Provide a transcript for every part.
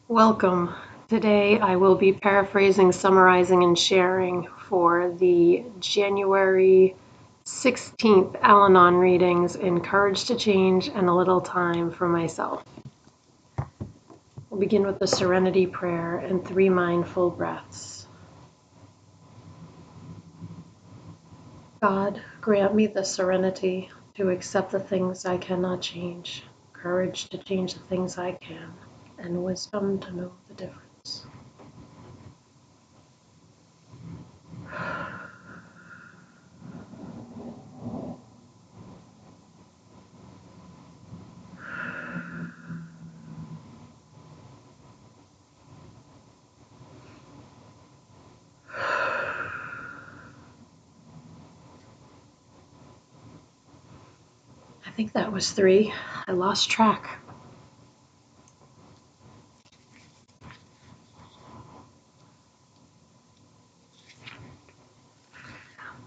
Welcome. Today I will be paraphrasing, summarizing, and sharing for the January 16th Al-Anon readings in Courage to Change and a Little Time for Myself. We'll begin with the Serenity Prayer and 3 mindful breaths. God, grant me the serenity to accept the things I cannot change, courage to change the things I can, and wisdom to know the difference. I think that was 3. I lost track.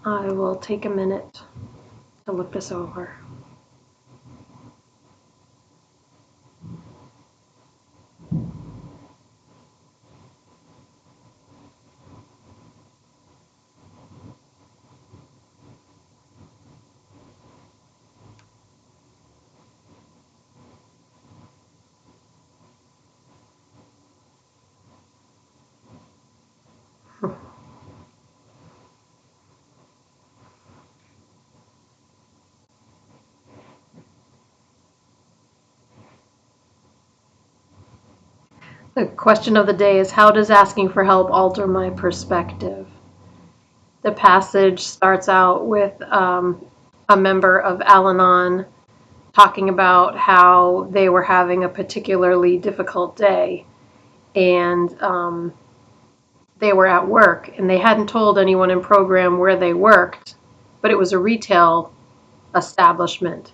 I will take a minute to look this over. The question of the day is, how does asking for help alter my perspective? The passage starts out with a member of Al-Anon talking about how they were having a particularly difficult day, and they were at work, and they hadn't told anyone in program where they worked, but it was a retail establishment.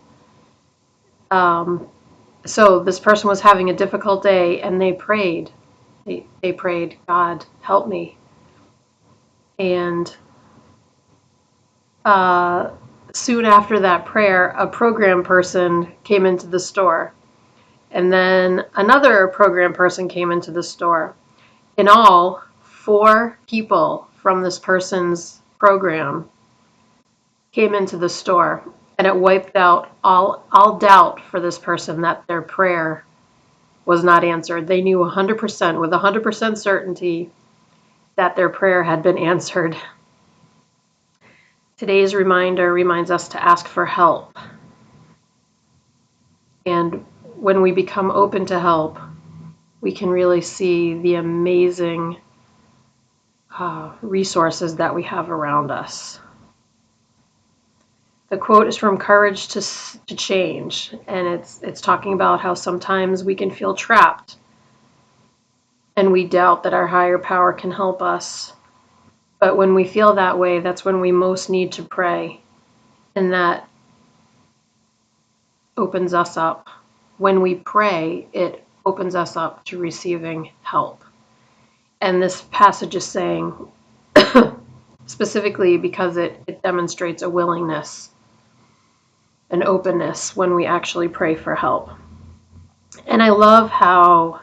So this person was having a difficult day, and they prayed. They prayed, God, help me. And soon after that prayer, a program person came into the store. And then another program person came into the store. In all, 4 people from this person's program came into the store. And it wiped out all doubt for this person that their prayer was not answered. They knew 100%, with 100% certainty, that their prayer had been answered. Today's reminder reminds us to ask for help. And when we become open to help, we can really see the amazing resources that we have around us. The quote is from Courage to Change, and it's talking about how sometimes we can feel trapped and we doubt that our higher power can help us. But when we feel that way, that's when we most need to pray, and that opens us up. When we pray, it opens us up to receiving help. And this passage is saying, specifically because it demonstrates a willingness, an openness when we actually pray for help. And I love how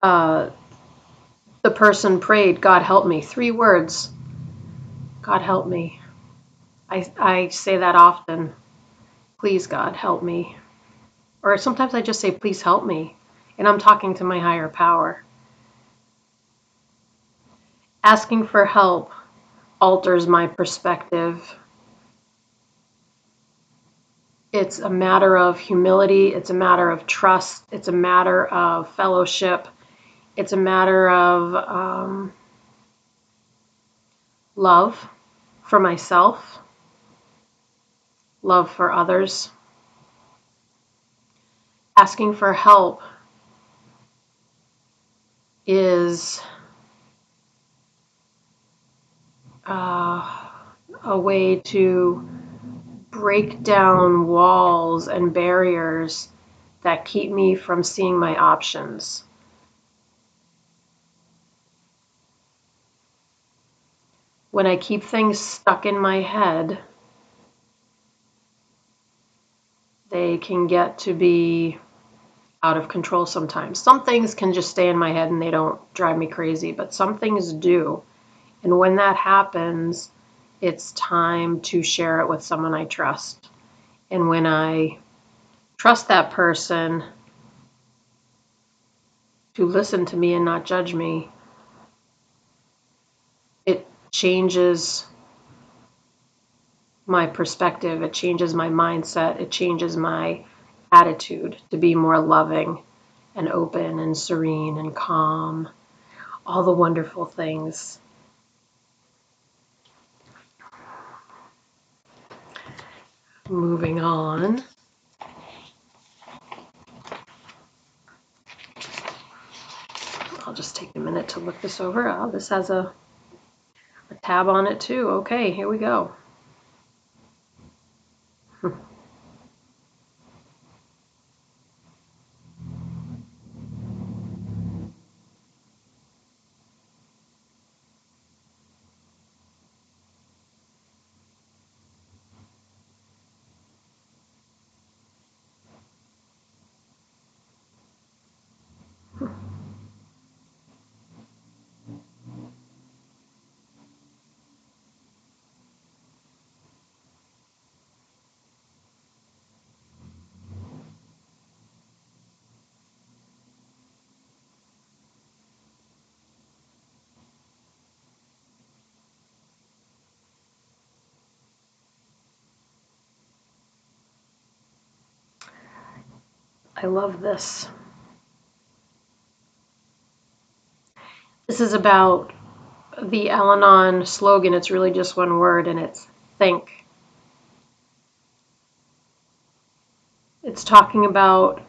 the person prayed, God help me, 3 words, God help me. I say that often, please God help me. Or sometimes I just say, please help me. And I'm talking to my higher power. Asking for help alters my perspective. It's a matter of humility. It's a matter of trust. It's a matter of fellowship. It's a matter of love for myself, love for others. Asking for help is a way to break down walls and barriers that keep me from seeing my options. When I keep things stuck in my head, they can get to be out of control sometimes. Some things can just stay in my head and they don't drive me crazy, but some things do. And when that happens, it's time to share it with someone I trust. And when I trust that person to listen to me and not judge me, it changes my perspective, it changes my mindset, it changes my attitude to be more loving and open and serene and calm, all the wonderful things. Moving on. I'll just take a minute to look this over. Oh, this has a tab on it too. Okay, here we go. I love this. This is about the Al-Anon slogan. It's really just one word, and it's think. It's talking about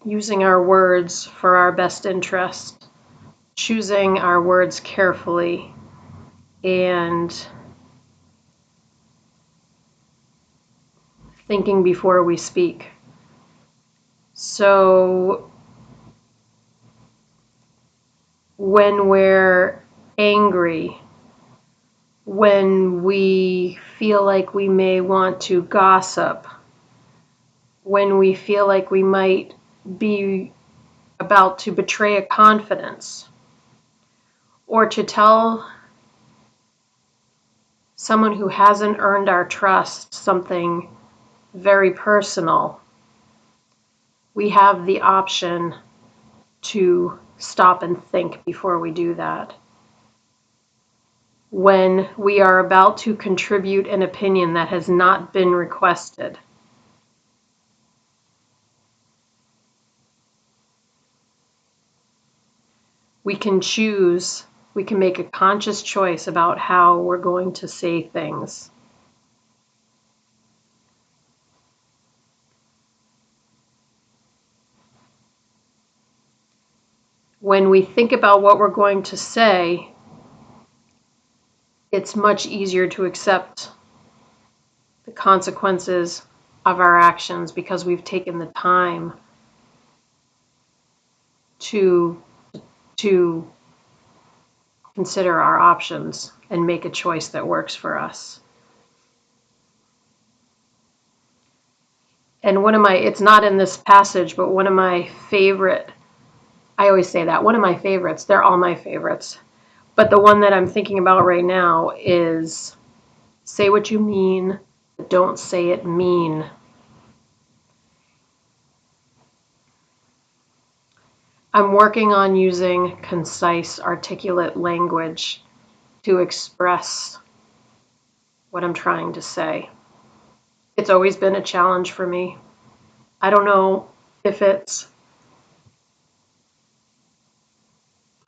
using our words for our best interest, choosing our words carefully, and thinking before we speak. So when we're angry, when we feel like we may want to gossip, when we feel like we might be about to betray a confidence, or to tell someone who hasn't earned our trust something very personal, we have the option to stop and think before we do that. When we are about to contribute an opinion that has not been requested, we can choose, we can make a conscious choice about how we're going to say things. When we think about what we're going to say, it's much easier to accept the consequences of our actions because we've taken the time to consider our options and make a choice that works for us. And it's not in this passage, but one of my favorite, I always say that, one of my favorites, they're all my favorites, but the one that I'm thinking about right now is, say what you mean, but don't say it mean. I'm working on using concise, articulate language to express what I'm trying to say. It's always been a challenge for me. I don't know if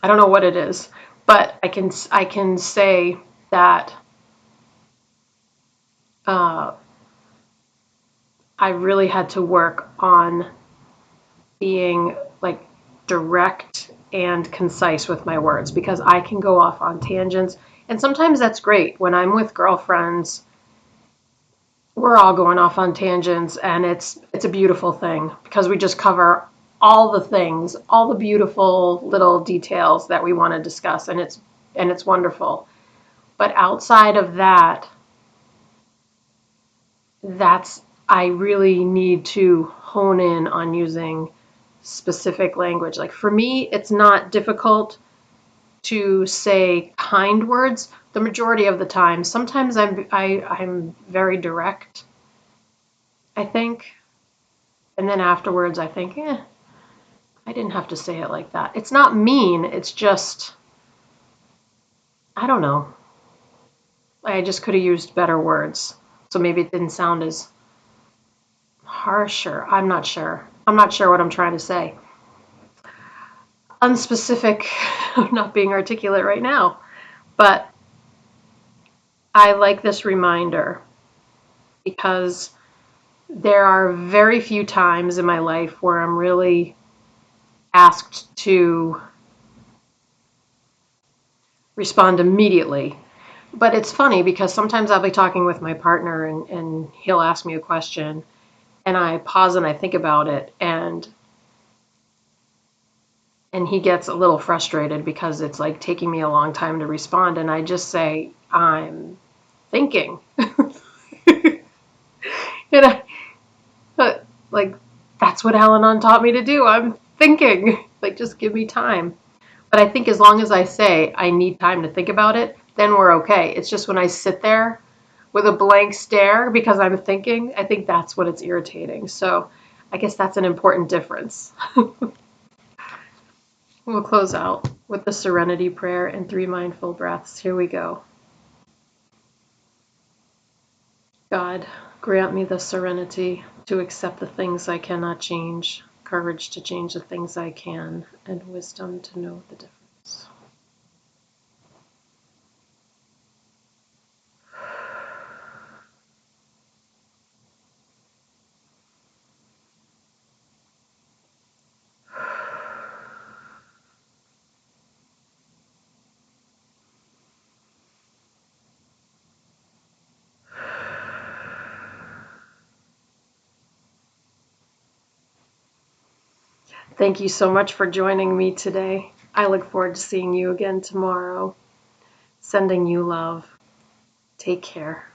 I don't know what it is, but I can say that I really had to work on being like direct and concise with my words because I can go off on tangents, and sometimes that's great. When I'm with girlfriends, we're all going off on tangents, and it's a beautiful thing because we just cover all the things, all the beautiful little details that we want to discuss, and it's wonderful. But outside of that, I really need to hone in on using specific language. Like for me, it's not difficult to say kind words the majority of the time. Sometimes I'm very direct, I think, and then afterwards I think, I didn't have to say it like that. It's not mean, it's just, I don't know. I just could have used better words. So maybe it didn't sound as harsher. I'm not sure. I'm not sure what I'm trying to say. Unspecific, I'm not being articulate right now. But I like this reminder because there are very few times in my life where I'm really asked to respond immediately. But it's funny because sometimes I'll be talking with my partner and he'll ask me a question and I pause and I think about it and he gets a little frustrated because it's like taking me a long time to respond and I just say, I'm thinking. And like, that's what Al-Anon taught me to do. I'm thinking. Like, just give me time. But I think as long as I say I need time to think about it, then we're okay. It's just when I sit there with a blank stare because I'm thinking, I think that's when it's irritating. So I guess that's an important difference. We'll close out with the serenity prayer and 3 mindful breaths. Here we go. God, grant me the serenity to accept the things I cannot change, courage to change the things I can, and wisdom to know the difference. Thank you so much for joining me today. I look forward to seeing you again tomorrow. Sending you love. Take care.